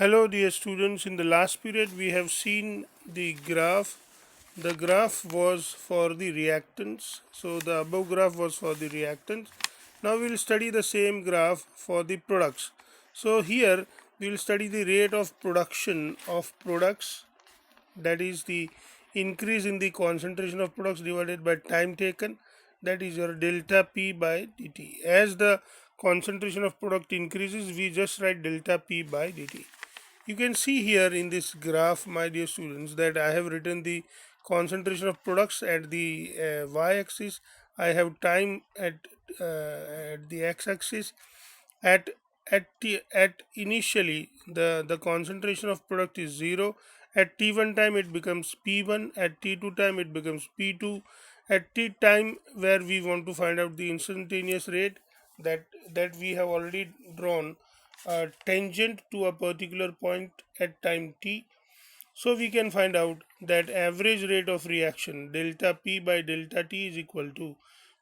Hello, dear students. In the last period, we have seen the graph. The graph was for the reactants. So, the above graph was for the reactants. Now, we will study the same graph for the products. So, here we will study the rate of production of products, that is the increase in the concentration of products divided by time taken, that is your delta P by dt. As the concentration of product increases, we just write delta P by dt. You can see here in this graph, my dear students, that I have written the concentration of products at the y-axis. I have time at the x-axis. At at initially the concentration of product is 0. At t1 time it becomes p1. At t2 time it becomes p2. At t time where we want to find out the instantaneous rate, that we have already drawn tangent to a particular point at time t. So we can find out that average rate of reaction delta P by delta T is equal to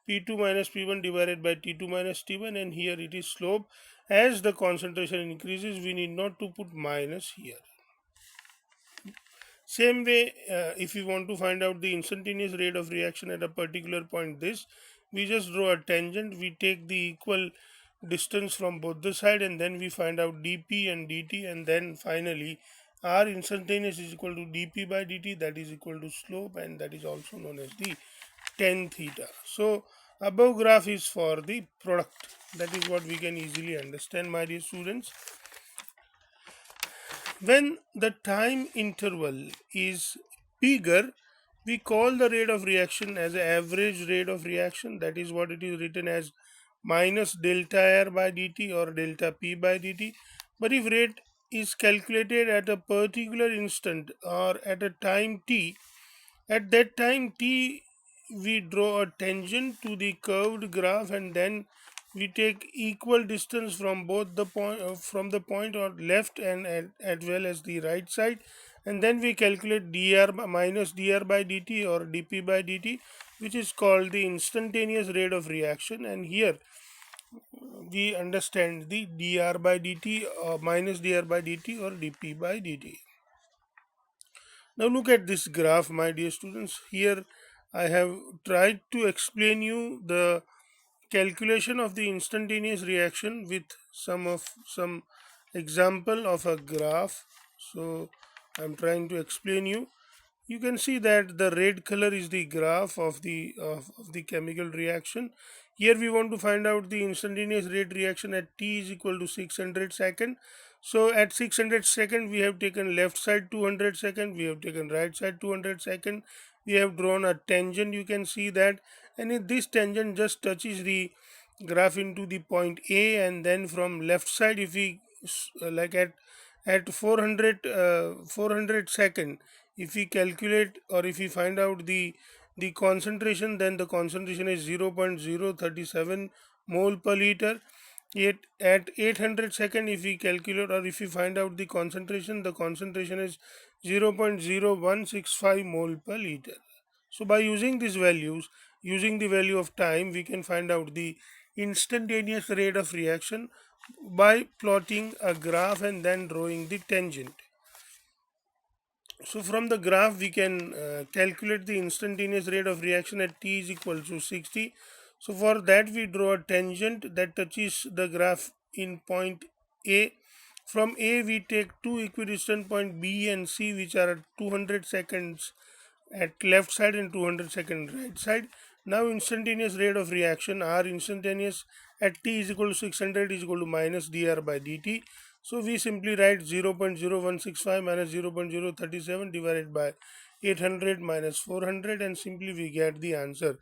P2 minus P1 divided by T2 minus T1, and here it is slope. As the concentration increases, we need not to put minus here. Same way, if we want to find out the instantaneous rate of reaction at a particular point, this we just draw a tangent. We take the equal distance from both the side, and then we find out dp and dt, and then finally r instantaneous is equal to dp by dt, that is equal to slope, and that is also known as the tan theta. So above graph is for the product. That is what we can easily understand, my dear students. When the time interval is bigger, we call the rate of reaction as average rate of reaction. That is what it is written as minus delta R by dt or delta P by dt. But if rate is calculated at a particular instant or at a time t, at that time t we draw a tangent to the curved graph, and then we take equal distance from both the point from the point or left and as well as the right side, and then we calculate minus dr by dt or dp by dt, which is called the instantaneous rate of reaction. And here we understand the dr by dt or minus dr by dt or dp by dt. Now look at this graph, my dear students. Here I have tried to explain you the calculation of the instantaneous reaction with some example of a graph. So I'm trying to explain you. You can see that the red color is the graph of the chemical reaction. Here we want to find out the instantaneous rate reaction at t is equal to 600 second. So at 600 second we have taken left side 200 second, we have taken right side 200 second, we have drawn a tangent, you can see that, and if this tangent just touches the graph into the point A, and then from left side if we like at 400 second, if we calculate or if we find out the concentration, then the concentration is 0.037 mole per liter. Yet at 800 second, if we calculate or if we find out the concentration is 0.0165 mole per liter. So by using these values, using the value of time, we can find out the instantaneous rate of reaction by plotting a graph and then drawing the tangent. So from the graph we can calculate the instantaneous rate of reaction at t is equal to 60. So for that we draw a tangent that touches the graph in point A. From A we take two equidistant point B and C, which are at 200 seconds at left side and 200 second right side. Now instantaneous rate of reaction R instantaneous at t is equal to 600 is equal to minus dr by dt. So we simply write 0.0165 minus 0.037 divided by 800 minus 400, and simply we get the answer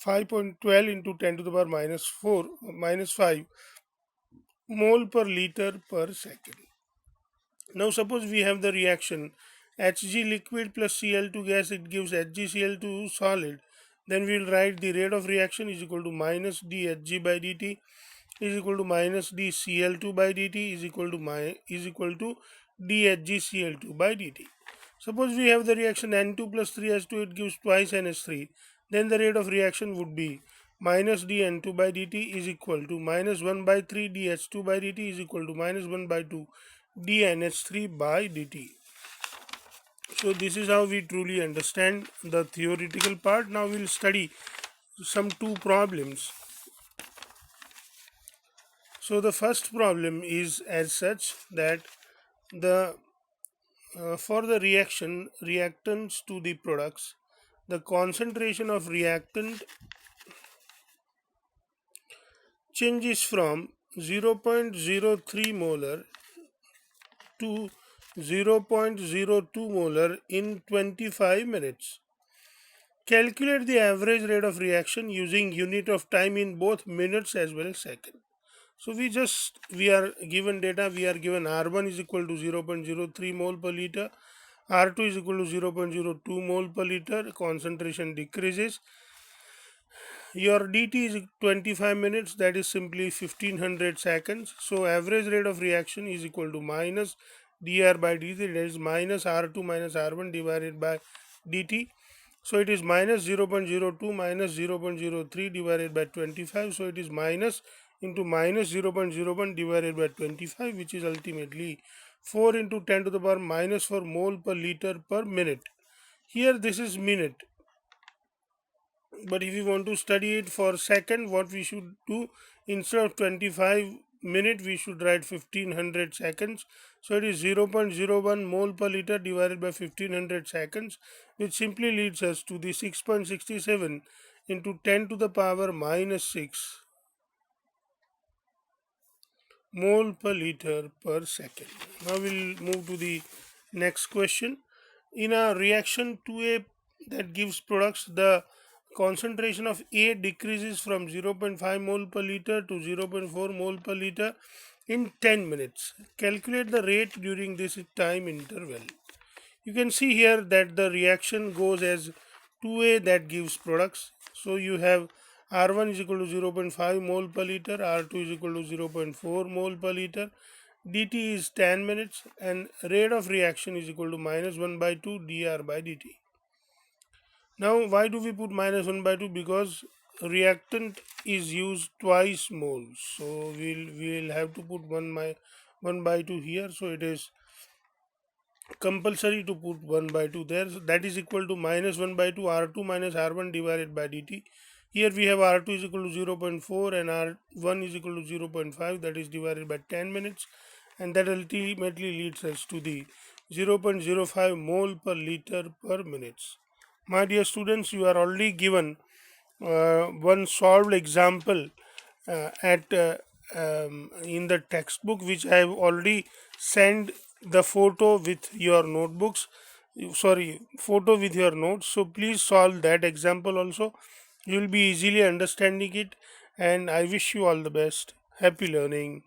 5.12 into 10 to the power minus 4 minus 5 mole per liter per second. Now suppose we have the reaction Hg liquid plus Cl2 gas, it gives HgCl2 solid. Then we will write the rate of reaction is equal to minus dHg by dt is equal to minus dCl2 by dt is equal to dHgCl2 by dt. Suppose we have the reaction N2 plus 3H2, it gives twice NH3. Then the rate of reaction would be minus dN2 by dt is equal to minus 1 by 3 dH2 by dt is equal to minus 1 by 2 dNH3 by dt. So this is how we truly understand the theoretical part. Now we'll study some two problems. So the first problem is as such that the for the reactants to the products, the concentration of reactant changes from 0.03 molar to 0.02 molar in 25 minutes. Calculate the average rate of reaction using unit of time in both minutes as well as seconds. So we are given data, we are given R1 is equal to 0.03 mole per liter, R2 is equal to 0.02 mole per liter, concentration decreases. Your dt is 25 minutes, that is simply 1500 seconds. So average rate of reaction is equal to minus dr by dt, that is minus R2 minus R1 divided by dt. So it is minus 0.02 minus 0.03 divided by 25. So it is minus into minus 0.01 divided by 25, which is ultimately 4 into 10 to the power minus 4 mole per liter per minute. Here this is minute, but if you want to study it for second, what we should do, instead of 25 minute we should write 1500 seconds. So it is 0.01 mole per liter divided by 1500 seconds, which simply leads us to the 6.67 into 10 to the power minus 6 mole per liter per second. Now we'll move to the next question. In a reaction 2A that gives products, the concentration of A decreases from 0.5 mole per liter to 0.4 mole per liter in 10 minutes. Calculate the rate during this time interval. You can see here that the reaction goes as 2A that gives products. So you have R1 is equal to 0.5 mole per liter, R2 is equal to 0.4 mole per liter, dt is 10 minutes, and rate of reaction is equal to minus 1 by 2 dr by dt. Now why do we put minus 1 by 2? Because reactant is used twice moles, so we'll have to put 1 by 2 here. So it is compulsory to put 1 by 2 there. So that is equal to minus 1 by 2 R2 minus R1 divided by dt. Here we have R2 is equal to 0.4 and R1 is equal to 0.5, that is divided by 10 minutes, and that ultimately leads us to the 0.05 mole per liter per minutes. My dear students, you are already given one solved example at in the textbook, which I have already sent the photo with your notebooks, sorry, photo with your notes. So please solve that example also. You will be easily understanding it, and I wish you all the best. Happy learning.